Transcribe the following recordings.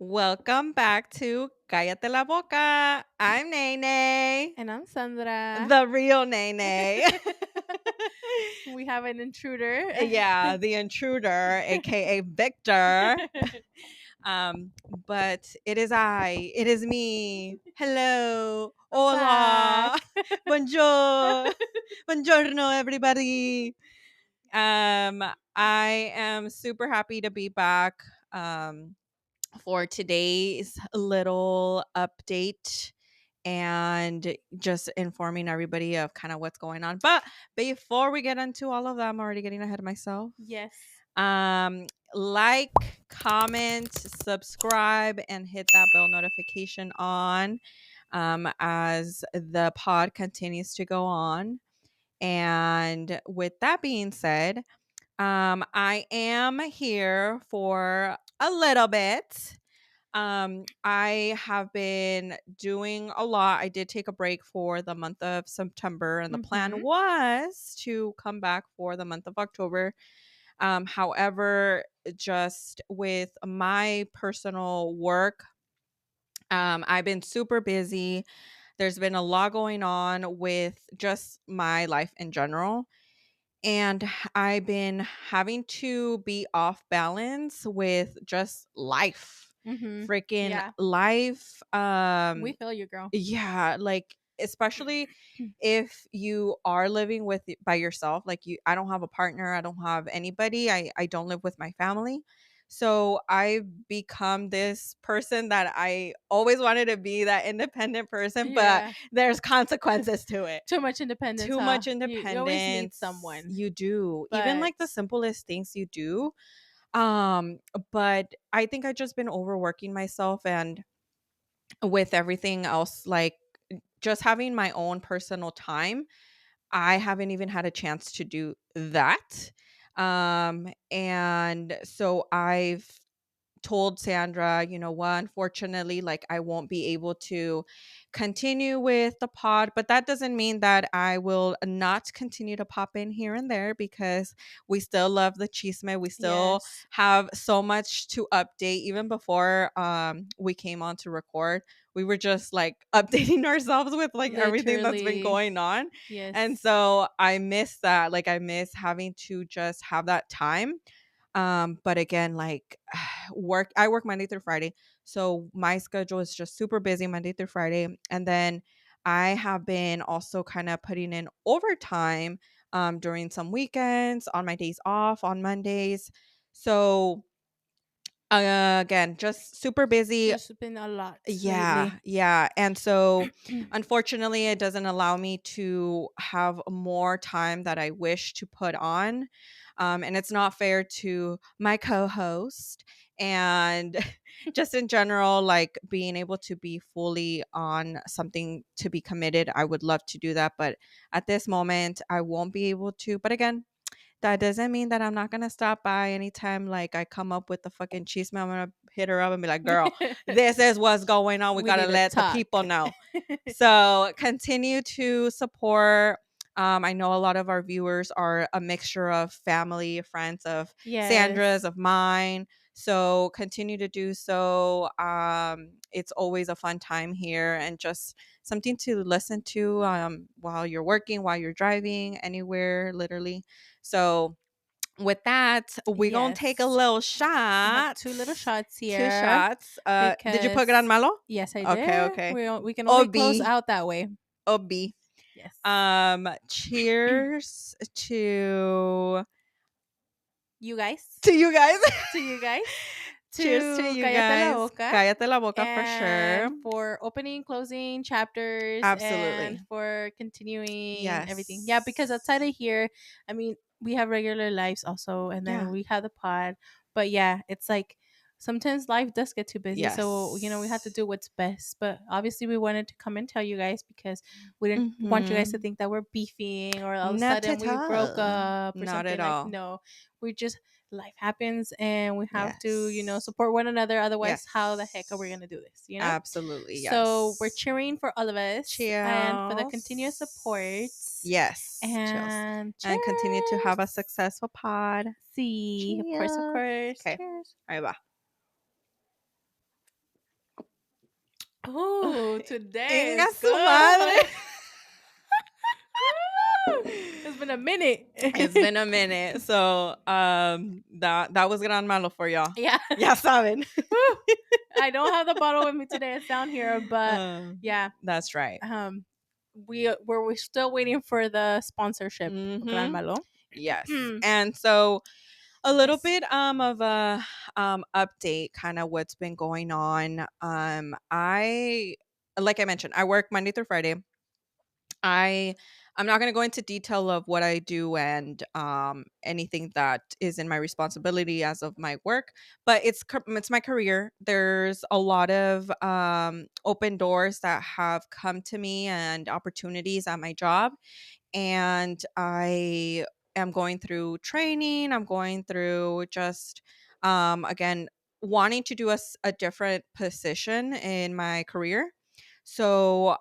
Welcome back to Cállate la Boca. I'm Nene, And I'm Sandra. the real Nene. We have an intruder. Yeah, the intruder, aka Victor. Um, but it is I. It is me. Hello. I'm Hola. back. Bonjour. Buongiorno, everybody. I am super happy to be back. For today's little update and just informing everybody of kind of what's going on. But before we get into all of that, I'm already getting ahead of myself. Yes. Um, like, comment, subscribe, and hit that bell notification on as the pod continues to go on. And with that being said, I am here for a little bit. I have been doing a lot. I did take a break for the month of September, and the plan Mm-hmm. was to come back for the month of October. However, just with my personal work, I've been super busy. There's been a lot going on with just my life in general. And I've been having to be off balance with just life. Mm-hmm. Freaking Yeah. life. We feel you, girl. Yeah, like especially if you are living with by yourself, like I don't have a partner, I don't have anybody. I don't live with my family. So I've become this person that I always wanted to be, that independent person, but Yeah. there's consequences to it. Too much independence, Too huh? much You always need independence. someone. You do. Even But like the simplest things you do. Um, but I think I just been overworking myself, and with everything else, like just having my own personal time, I haven't even had a chance to do that. And so I've told Sandra, you know what, unfortunately, like I won't be able to continue with the pod, but that doesn't mean that I will not continue to pop in here and there, because we still love the chisme. We still yes, have so much to update. Even before we came on to record, we were just like updating ourselves with like everything that's been literally. going on. Yes. And so I miss that. Like I miss having to just have that time. But again, like I work Monday through Friday. So my schedule is just super busy Monday through Friday. And then I have been also kind of putting in overtime during some weekends, on my days off, on Mondays. So again, just super busy. There's been a lot Yeah, lately. yeah. And so unfortunately, it doesn't allow me to have more time that I wish to put on. And it's not fair to my co-host, and just in general, like being able to be fully on something to be committed. I would love to do that, but at this moment I won't be able to. But again, that doesn't mean that I'm not gonna stop by anytime like I come up with the fucking cheese man. I'm gonna hit her up and be like, girl, this is what's going on. We We gotta need to let the talk. people know. So continue to support. I know a lot of our viewers are a mixture of family, friends of Yes. Sandra's, of mine. So continue to do so. It's always a fun time here, and just something to listen to while you're working, while you're driving, anywhere, literally. So with that, we're gonna take a Yes. little We have shot. two little shots Two here shots. Did you put Gran because Malo? yes, I Okay, did. okay. We can only close OB. out that way. OB. Yes. Cheers You guys. to you guys. To you guys. Cheers to To you Cállate la guys. Boca. Cállate la boca for sure. And for opening, closing chapters, and Absolutely. for continuing everything. Yeah, because Yes. outside of here, I mean, we have regular lives also, and then Yeah. we have the pod. But yeah, it's like sometimes life does get too busy. So, we have to Yes. do what's best. But obviously, we wanted to come and tell you guys because we didn't want you guys to Mm-hmm. think that we're beefing or all of a Not sudden at we broke all. up or Not something. at Like, all. no, we just life happens and we have to Yes. support one another, otherwise how the heck are we Yes. gonna do this. Absolutely. So we're Yes. cheering for all of us and for the continuous support. Cheers. Yes. Cheers. And And continue to have a cheers. successful pod. See, of course, Cheers. of course. Okay. Cheers. Ahí va. Oh, today Inga is su madre. good. It's been a minute. It's been a minute. So that was Gran Malo for y'all. Yeah. Ya saben. I don't have the bottle with me today. It's down here, but yeah. That's right. We're still waiting for the sponsorship, Gran Mm-hmm. Malo. Yes. And so a little Yes. bit of a update, kind of what's been going on. I like I mentioned, I work Monday through Friday. I'm not going to go into detail of what I do and anything that is in my responsibility as of my work, but it's my career. There's a lot of open doors that have come to me and opportunities at my job, and I am going through training. I'm going through just again wanting to do a different position in my career. So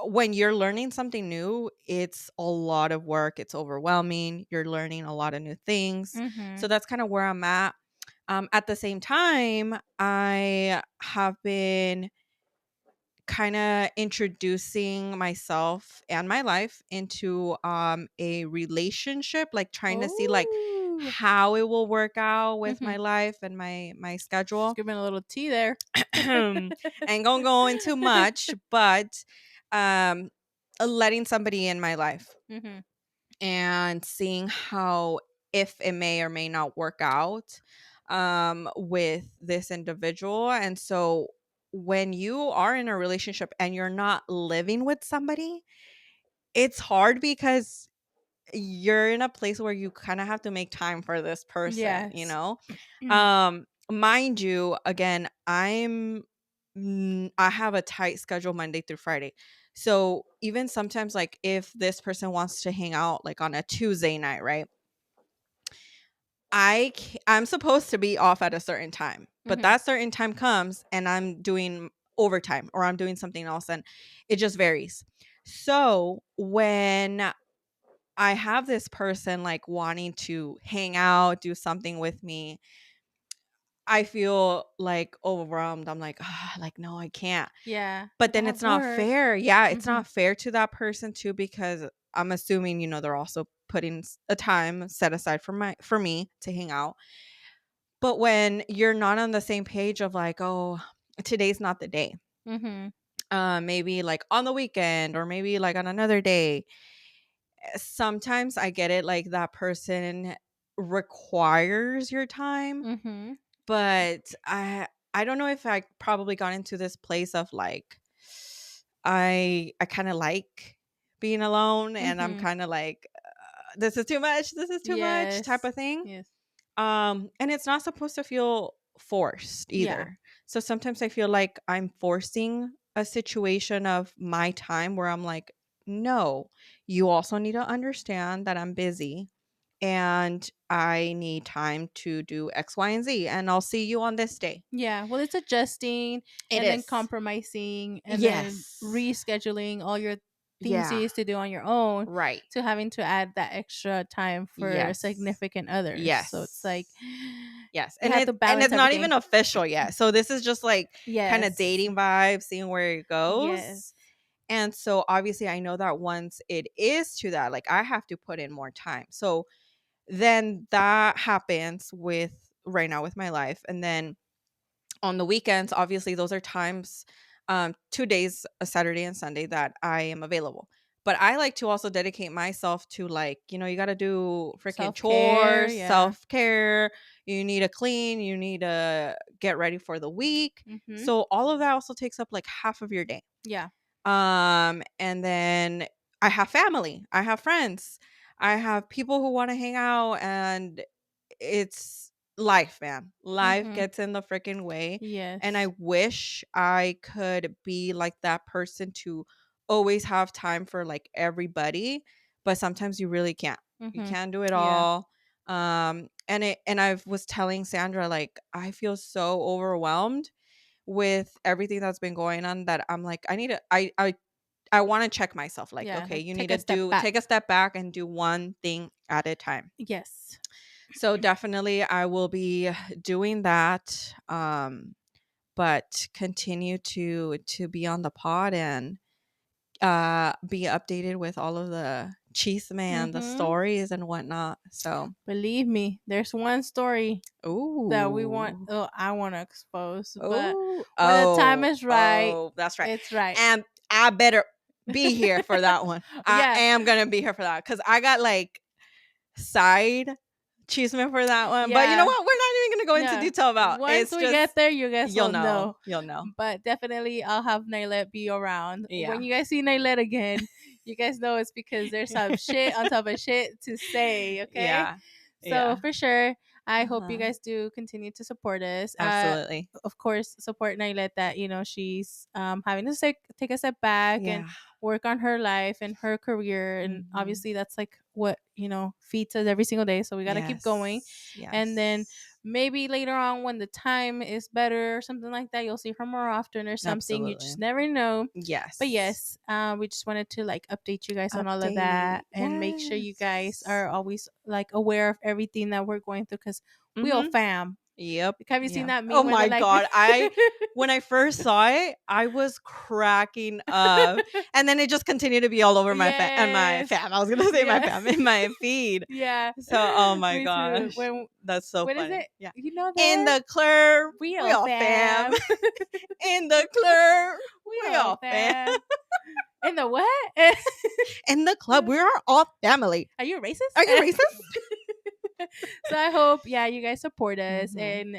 when you're learning something new, it's a lot of work. It's overwhelming. You're learning a lot of new things. Mm-hmm. So that's kind of where I'm at. At the same time, I have been kind of introducing myself and my life into a relationship, like trying to see like Oh. how it will work out with my Mm-hmm. life and my Just schedule. giving a little tea there. Ain't gonna go into much, but um letting somebody in my life Mm-hmm. and seeing how, if it may or may not work out with this individual. And so when you are in a relationship and you're not living with somebody, it's hard because you're in a place where you kind of have to make time for this person, you Yes. know? Mind you, again, I have a tight schedule Monday through Friday. So even sometimes, like if this person wants to hang out like on a Tuesday night, right? I'm supposed to be off at a certain time, but Mm-hmm. that certain time comes and I'm doing overtime or I'm doing something else, and it just varies. So when I have this person like wanting to hang out, do something with me, I feel like overwhelmed. I'm like, like, no, I can't. Yeah. But I then have it's not work. fair. Yeah, it's Mm-hmm. not fair to that person too, because I'm assuming, they're also putting a time set aside for me to hang out. But when you're not on the same page of like, oh, today's not the day. Mm-hmm. Maybe like on the weekend or maybe like on another day. Sometimes I get it, like that person requires your time, Mm-hmm. but I don't know if I probably got into this place of like I kind of like being alone, and I'm Mm-hmm. kind of like this is too much, this is too much type Yes. of thing. Yes. And it's not supposed to feel forced Yeah. either. So sometimes I feel like I'm forcing a situation of my time where I'm like, no, you also need to understand that I'm busy and I need time to do X, Y, and Z, and I'll see you on this day. Yeah. Well, it's adjusting It and then is. compromising and then Yes. rescheduling all your things you Yeah. used to do on your own Right. to having to add that extra time for a Yes. significant others. So it's like Yes. Yes. you And have to and balance it's not even everything. official yet. So this is just like kind of Yes. dating vibes, seeing where it goes. Yes. And so obviously I know that once it is to that, like I have to put in more time. So then that happens with right now with my life. And then on the weekends, obviously those are times, 2 days, a Saturday and Sunday, that I am available. But I like to also dedicate myself to, like, you got to do freaking Self care. chores, Yeah. self-care. You need to clean, you need to get ready for the week. Mm-hmm. So all of that also takes up like half of your day. Yeah. And then I have family, I have friends, I have people who want to hang out, and it's life, man. Life Mm-hmm. gets in the freaking way. And I Yes. wish I could be like that person to always have time for like everybody, but sometimes you really can't. You Mm-hmm. can't do it Yeah. all. And I was telling Sandra, like, I feel so overwhelmed with everything that's been going on, that I'm like, I need to I want to check myself, like, Yeah. okay, Like you need take to a step take a back. step back and do one thing at a time. Yes. So definitely I will be doing that. but continue to be on the pod and be updated with all of the chisme and the stories and whatnot. So believe me, there's one story that we want. ooh. Oh, I want to expose, but Ooh. when the time Oh. is right, Oh, that's right. it's right. And I better be here for that one. I Yeah. am gonna be here for that because I got like side chisme for that one. But you know Yeah. what? We're not even gonna go into Yeah. detail about. Once It's we just get there, you guys you'll will know. know. You'll know. But definitely, I'll have Nailet be around. Yeah. When you guys see Nailet again, you guys know it's because there's some shit on top of shit to say. Okay. Yeah. So Yeah. for sure, I hope you Uh-huh. guys do continue to support us. Absolutely. Of course, support Nailet that she's having to take a step back and Yeah. work on her life and her career, and obviously that's like what feeds us every single day. So we gotta keep going, Yes. and then maybe later on when the time is better or something like that, you'll see her more often or something. You Absolutely. just never know. Yes. But yes, we just wanted to like update you guys on all of that and make sure you guys are always like aware of everything that we're going through, because we all fam. Yep. Have you seen that meme? Oh where my they're like, god! When I first saw it, I was cracking up, and then it just continued to be all over my and my fam. I was gonna say my fam in my feed. Yeah. So, oh my Me too. gosh, that's so what funny. is it? Yeah. You know that? In the club, we we all fam. In the club, we all fam. In the what? In the club, we are all family. Are you racist? Are you racist? So I hope, you guys support us and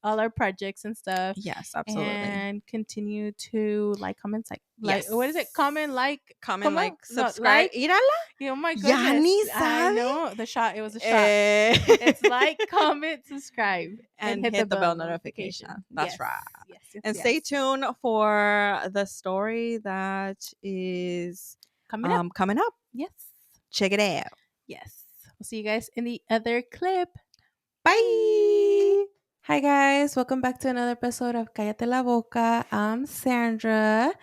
all our projects and stuff. Yes, absolutely. And continue to like, comment, Yes. What is it? Comment, like, No, subscribe. Írala. Oh my Ya goodness. ni I sabe. know. The shot. It was a shot. It's like, comment, subscribe, and hit the bell notification. That's yes. right. Yes. And stay tuned for the story that is coming up. Coming up. Yes. Check it out. Yes. We'll see you guys in the other clip. Bye. Hi guys, welcome back to another episode of Cállate la Boca. I'm Sandra,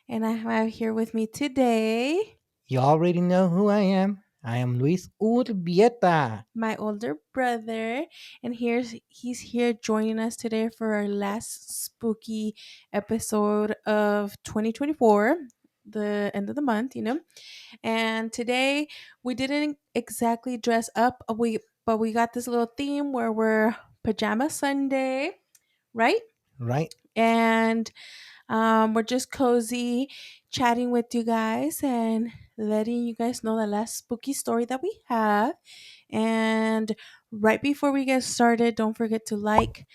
and I have here with me today. You already know who I am. I am Luis Urbieta, my older brother, and he's here joining us today for our last spooky episode of 2024, the end of the month, And today we didn't exactly dress up, but we got this little theme where we're pajama Sunday, right? Right. And we're just cozy chatting with you guys and letting you guys know the last spooky story that we have. And right before we get started, don't forget to like,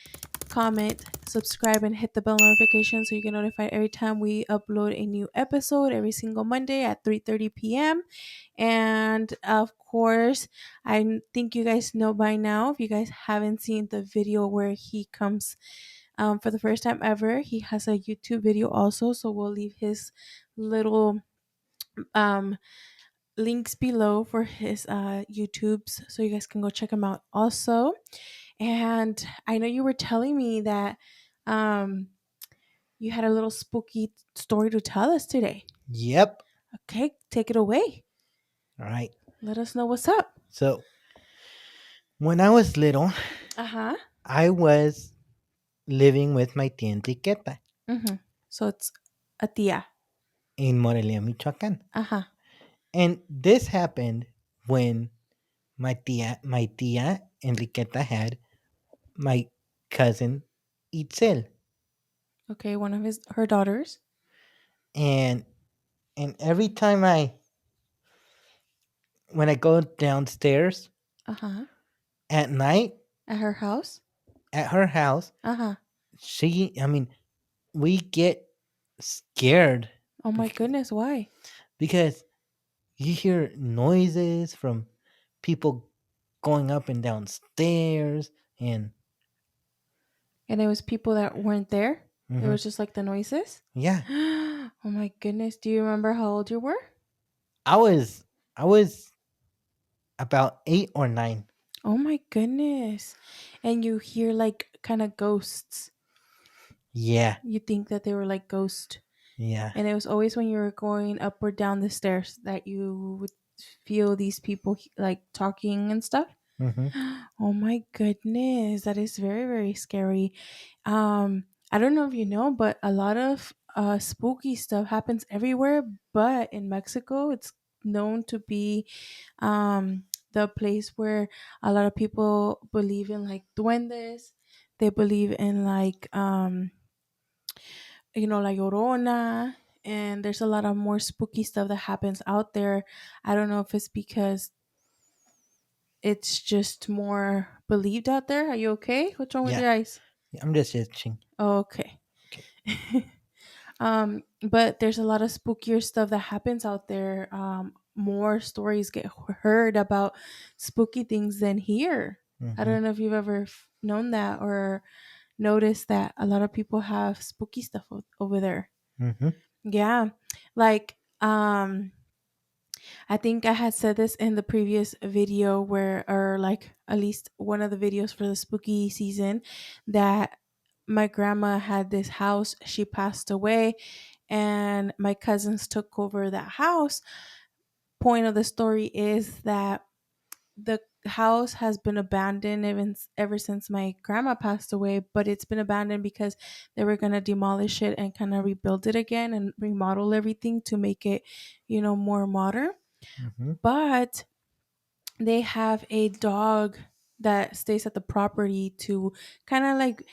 comment, subscribe, and hit the bell notification so you get notified every time we upload a new episode every single Monday at 3:30 p.m. And of course, I think you guys know by now, if you guys haven't seen the video where he comes for the first time ever, he has a YouTube video also, so we'll leave his little links below for his YouTubes so you guys can go check him out also. And I know you were telling me that you had a little spooky story to tell us today. Yep. Okay, take it away. All right. Let us know what's up. So, when I was little, I was living with my tía Enriqueta. So it's a tía. In Morelia, Michoacán. And this happened when my tía Enriqueta had my cousin Itzel. Okay, one of her daughters. And every time when I go downstairs at night at her house, we get scared. Oh my goodness, why? Because you hear noises from people going up and down stairs, and it was people that weren't there. It was just like the noises. Yeah. Oh my goodness, do you remember how old you were? I was about 8 or 9. Oh my goodness. And you hear like kind of ghosts. Yeah. You think that they were like ghosts. Yeah. And it was always when you were going up or down the stairs that you would feel these people like talking and stuff. Oh my goodness, that is very, very scary. I don't know if you know, but a lot of spooky stuff happens everywhere. But in Mexico, it's known to be the place where a lot of people believe in like duendes. They believe in like La Llorona, and there's a lot of more spooky stuff that happens out there. I don't know if it's because it's just more believed out there. Are you okay? What's wrong with Yeah, your eyes? I'm just itching. Oh, okay. Okay. But there's a lot of spookier stuff that happens out there. More stories get heard about spooky things than here. I Mm-hmm. don't know if you've ever known that or noticed that a lot of people have spooky stuff over there. Mm-hmm. Yeah. Like, I think I had said this in the previous video where, or like at least one of the videos for the spooky season, that my grandma had this house. She passed away, and my cousins took over that house. Point of the story is that the house has been abandoned ever since my grandma passed away, but it's been abandoned because they were going to demolish it and kind of rebuild it again and remodel everything to make it, more modern. Mm-hmm. But they have a dog that stays at the property to kind of like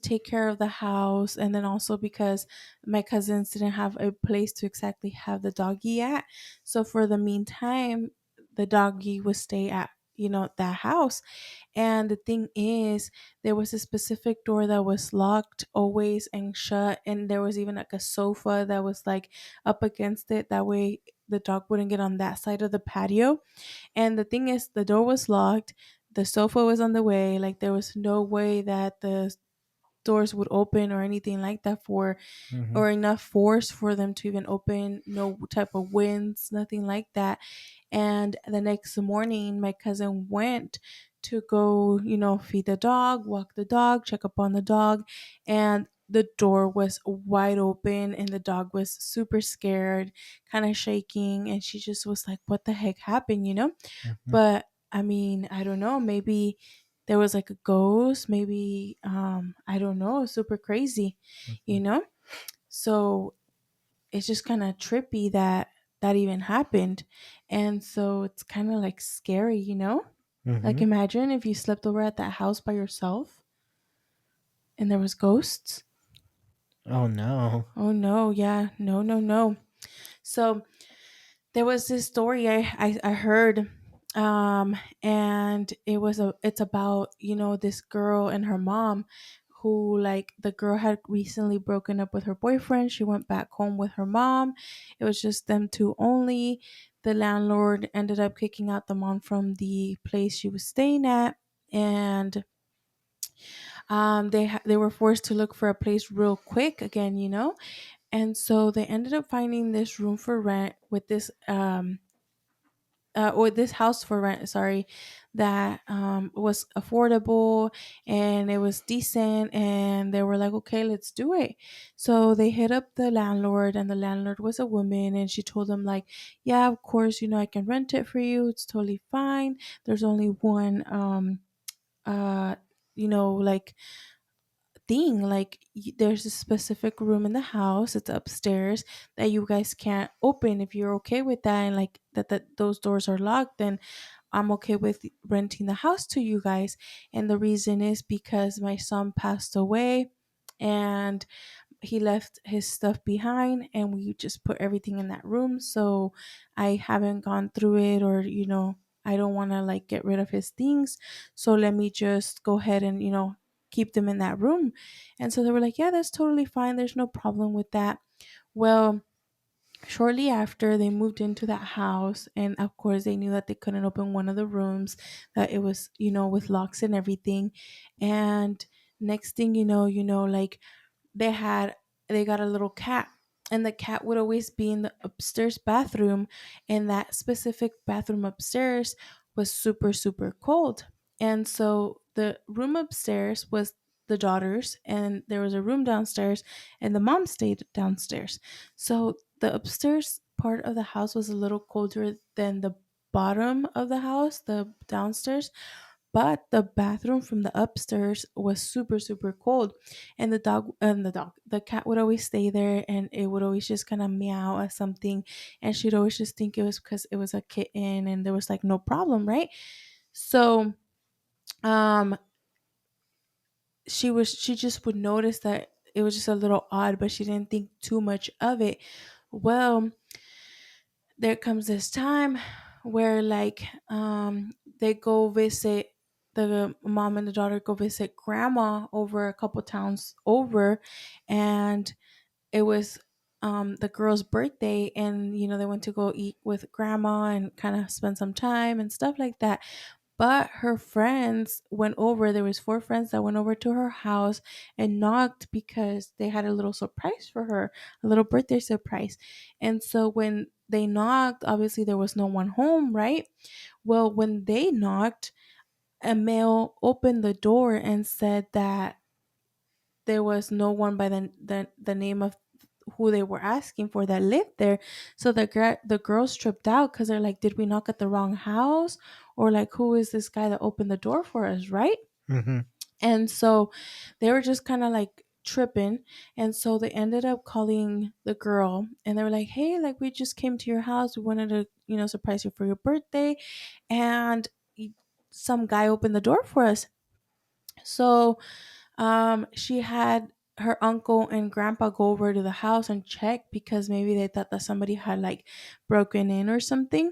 take care of the house, and then also because my cousins didn't have a place to exactly have the doggy at, so for the meantime the doggy would stay at that house. And the thing is, there was a specific door that was locked always and shut, and there was even like a sofa that was like up against it, that way the dog wouldn't get on that side of the patio. And the thing is, the door was locked, the sofa was on the way, like there was no way that the doors would open or anything like that, for Mm-hmm. or enough force for them to even open, no type of winds, nothing like that. And the next morning, my cousin went to go, feed the dog, walk the dog, check up on the dog, and the door was wide open and the dog was super scared, kind of shaking, and she just was like, what the heck happened? Mm-hmm. But I mean, I don't know, maybe there was like a ghost, maybe I don't know, super crazy, Mm-hmm. you know? So it's just kind of trippy that that even happened. And so it's kind of like scary. Like Mm-hmm. imagine if you slept over at that house by yourself and there was ghosts. Oh no. Oh no, yeah. No, no, no. So there was this story I heard, and it's about this girl and her mom, who, like, the girl had recently broken up with her boyfriend. She went back home with her mom. It was just them two only. The landlord ended up kicking out the mom from the place she was staying at, and they were forced to look for a place real quick again. And so they ended up finding this room for rent with this or this house for rent, sorry, that was affordable and it was decent, and they were like, okay, let's do it. So they hit up the landlord, and the landlord was a woman, and she told them like, yeah, of course, I can rent it for you, it's totally fine. There's only one uh like thing, like there's a specific room in the house, it's upstairs, that you guys can't open. If you're okay with that, and like that those doors are locked, then I'm okay with renting the house to you guys. And the reason is because my son passed away, and he left his stuff behind, and we just put everything in that room. So I haven't gone through it, or I don't want to like get rid of his things, so let me just go ahead and keep them in that room. And so they were like, yeah, that's totally fine, there's no problem with that. Well, shortly after, they moved into that house, and of course they knew that they couldn't open one of the rooms, that it was with locks and everything. And next thing like, they had they got a little cat, and the cat would always be in the upstairs bathroom, and that specific bathroom upstairs was super super cold. And so the room upstairs was the daughter's, and there was a room downstairs, and the mom stayed downstairs. So the upstairs part of the house was a little colder than the bottom of the house, the downstairs. but the bathroom from the upstairs was super super cold, and the cat would always stay there, and it would always just kind of meow at something, and she'd always just think it was because it was a kitten and there was like no problem, right? So um she just would notice that it was just a little odd, but she didn't think too much of it. Well, there comes this time where they go visit, the mom and the daughter go visit grandma over a couple towns over, and it was the girl's birthday, and they went to go eat with grandma and kind of spend some time and stuff like that. But her friends went over. There was four friends that went over to her house and knocked because they had a little surprise for her, a little birthday surprise. And so when they knocked, obviously there was no one home, right? Well, when they knocked, a male opened the door and said that there was no one by the name of who they were asking for that lived there. So the girls tripped out because they're like, did we knock at the wrong house, or like, who is this guy that opened the door for us, right? Mm-hmm. And so they were just kind of like tripping, and so they ended up calling the girl, and they were like, hey, like, we just came to your house, we wanted to surprise you for your birthday, and some guy opened the door for us. So she had her uncle and grandpa go over to the house and check because maybe they thought that somebody had like broken in or something.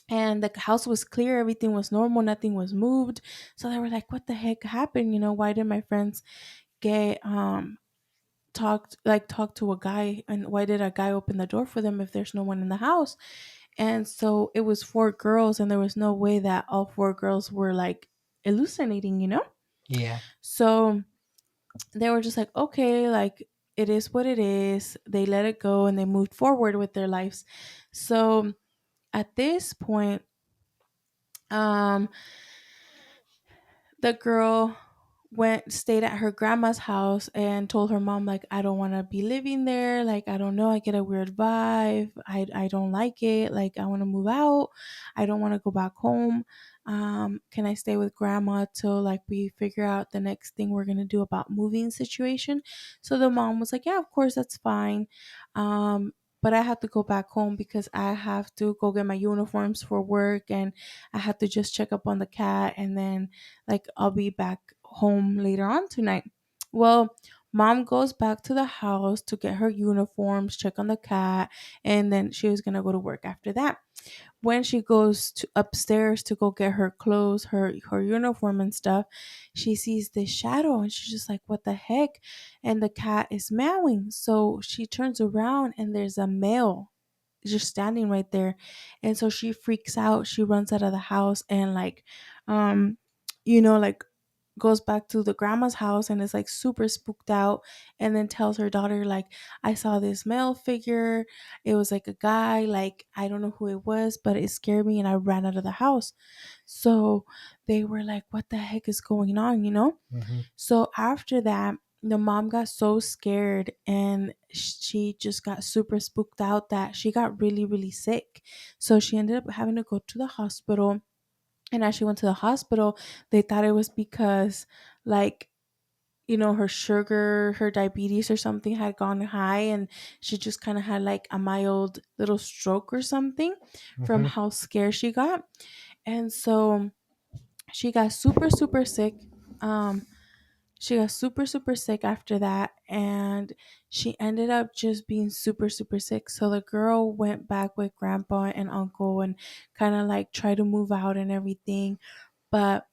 And the house was clear, everything was normal, nothing was moved. So they were like, what the heck happened? Why did my friends get talk to a guy, and why did a guy open the door for them if there's no one in the house? And so it was four girls, and there was no way that all four girls were like hallucinating. Yeah. So they were just like, okay, like, it is what it is. They let it go and they moved forward with their lives. So at this point, um the girl stayed at her grandma's house and told her mom, like, I don't want to be living there, like, I don't know, I get a weird vibe, I don't like it, like, I want to move out, I don't want to go back home. Can I stay with grandma till like we figure out the next thing we're gonna do about moving situation? So the mom was like, yeah, of course, that's fine. But I have to go back home because I have to go get my uniforms for work, and I have to just check up on the cat, and then like I'll be back home later on tonight. Well, mom goes back to the house to get her uniforms, check on the cat, and then she was gonna go to work after that. When she goes to upstairs to go get her clothes, her uniform and stuff, she sees this shadow, and she's just like, what the heck? And the cat is meowing. So she turns around, and there's a male just standing right there. And so she freaks out, she runs out of the house, and like um like goes back to the grandma's house and is like super spooked out, and then tells her daughter, like, I saw this male figure, it was like a guy, like, I don't know who it was, but it scared me and I ran out of the house. So they were like, what the heck is going on? Mm-hmm. So after that, the mom got so scared, and she just got super spooked out that she got really, really sick. So she ended up having to go to the hospital. And as she went to the hospital, they thought it was because, like, her sugar, her diabetes or something had gone high, and she just kind of had like a mild little stroke or something from Mm-hmm. how scared she got. And so she got super, super sick. Um, she got super, super sick after that, and she ended up just being super, super sick. So the girl went back with grandpa and uncle and kind of like tried to move out and everything. But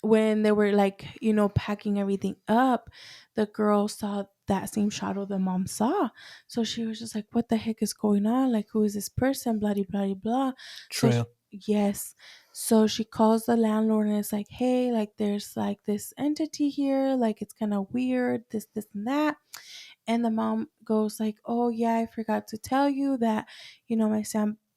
when they were like, packing everything up, the girl saw that same shadow the mom saw. So she was just like, what the heck is going on? Like, who is this person? Blah, blah, blah, blah. So, True. yes. So she calls the landlord and it's like, hey, like, there's like this entity here. Like, it's kind of weird, this, and that. And the mom goes like, oh, yeah, I forgot to tell you that,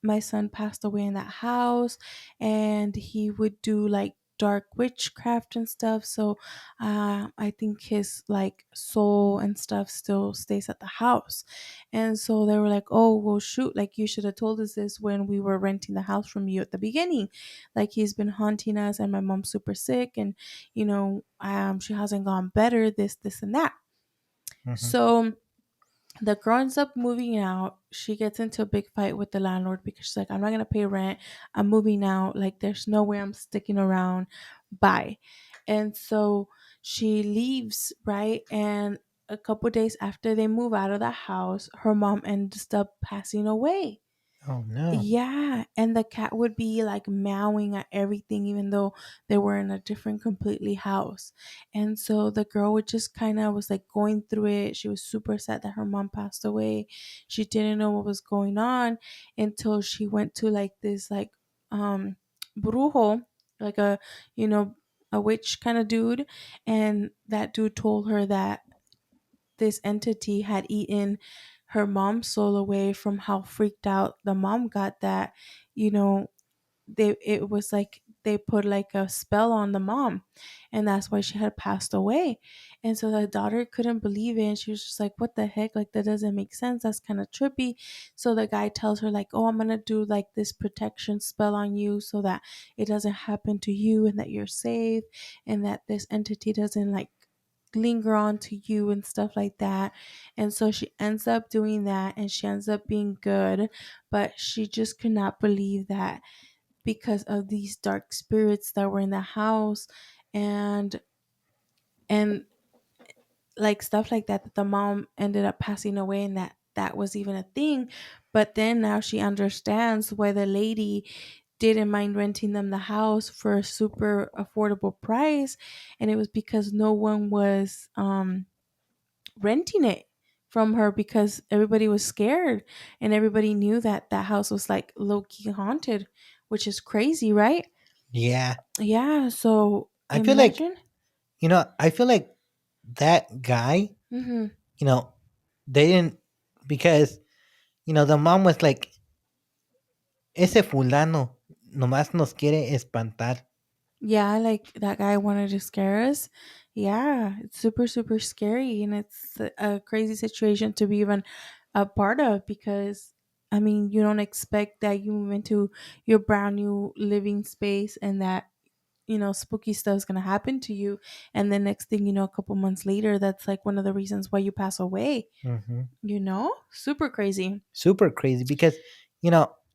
my son passed away in that house, and he would do like dark witchcraft and stuff. So I think his like soul and stuff still stays at the house. And so they were like, oh well, shoot, like you should have told us this when we were renting the house from you at the beginning. Like he's been haunting us, and my mom's super sick, and she hasn't gone better, this and that. Hmm. So the girl ends up moving out. She gets into a big fight with the landlord because she's like, I'm not gonna pay rent. I'm moving out. Like, there's no way I'm sticking around. Bye. And so she leaves, right? And a couple days after they move out of the house, her mom ends up passing away. Oh no. Yeah, and the cat would be like meowing at everything, even though they were in a different completely house. And so the girl would just kind of was like going through it. She was super sad that her mom passed away. She didn't know what was going on until she went to like this like brujo, like you know a witch kind of dude, and that dude told her that this entity had eaten her mom's soul away from how freaked out the mom got that you know they it was like they put like a spell on the mom, and that's why she had passed away. And so the daughter couldn't believe it, and she was just like, what the heck, like that doesn't make sense, that's kind of trippy. So the guy tells her like, oh, I'm gonna do like this protection spell on you so that it doesn't happen to you, and that you're safe, and that this entity doesn't like linger on to you and stuff like that. And so she ends up doing that, and she ends up being good, but she just could not believe that because of these dark spirits that were in the house, and and like stuff like that, that the mom ended up passing away, and that was even a thing. But then now she understands why the lady didn't mind renting them the house for a super affordable price, and it was because no one was renting it from her because everybody was scared, and everybody knew that that house was like low key haunted, which is crazy, right? Yeah. Yeah, so I feel like, imagine. I feel like that guy, Hmm. you know, they didn't, because, the mom was like, ese fulano nomás nos quiere espantar. Yeah, like that guy wanted to scare us. Yeah, it's super, super scary. And it's a crazy situation to be even a part of because, I mean, you don't expect that you move into your brand new living space and that, spooky stuff is going to happen to you. And then next thing you know, a couple months later, that's like one of the reasons why you pass away. Mhm. Super crazy. Super crazy because,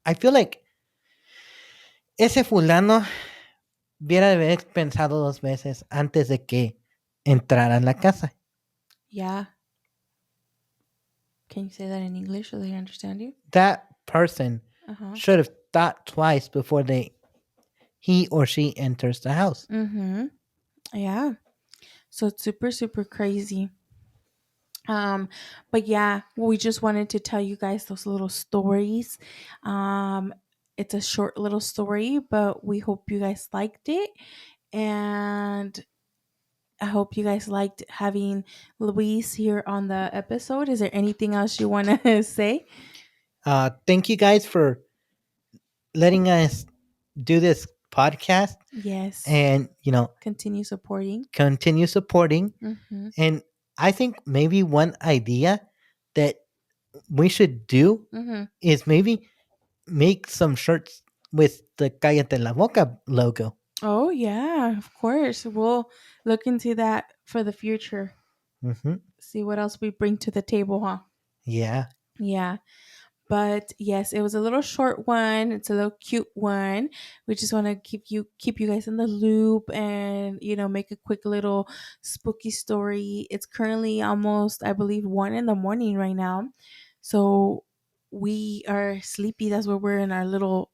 I feel like ese fulano hubiera de haber pensado 2 veces antes de que entrara en la casa. Yeah. Can you say that in English so they understand you? That person Uh huh. should have thought twice before he or she enters the house. Mm hmm. Yeah. So it's super, super crazy. Um, but yeah, we just wanted to tell you guys those little stories. Um, it's a short little story, but we hope you guys liked it. And I hope you guys liked having Luis here on the episode. Is there anything else you want to say? Thank you guys for letting us do this podcast, Yes. and, Continue supporting. continue supporting. Mm-hmm. And I think maybe one idea that we should do Mm-hmm. is maybe make some shirts with the Cállate la Boca logo. Oh, yeah, of course. We'll look into that for the future. Hmm. See what else we bring to the table, huh? Yeah. Yeah. But yes, it was a little short one. It's a little cute one. We just want to keep you guys in the loop and make a quick little spooky story. It's currently almost, I believe, 1 in the morning right now. So we are sleepy. That's why we're in our little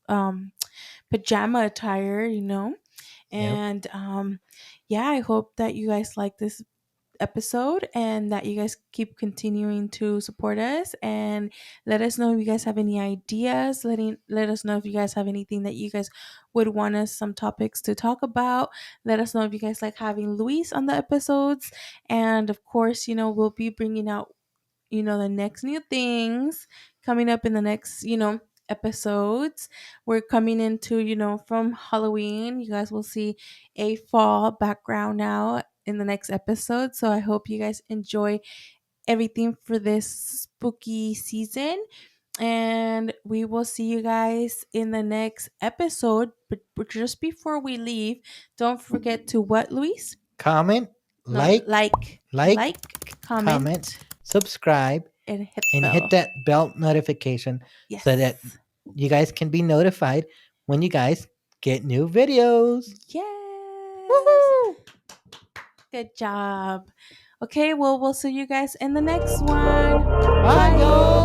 um pajama attire. Yep. And yeah, I hope that you guys like this episode and that you guys keep continuing to support us, and let us know if you guys have any ideas. Let us know if you guys have anything that you guys would want us some topics to talk about. Let us know if you guys like having Luis on the episodes, and of course, we'll be bringing out the next new things coming up in the next episodes. We're coming into, from Halloween. You guys will see a fall background now in the next episode. So I hope you guys enjoy everything for this spooky season. And we will see you guys in the next episode. But just before we leave, don't forget to what, Luis? Comment, No, like, comment, comment, subscribe, and hit the and bell. hit that bell notification Yes. so that you guys can be notified when you guys get new videos. Yes. Woohoo! Good job. Okay, well, we'll see you guys in the next one. Bye, y'all.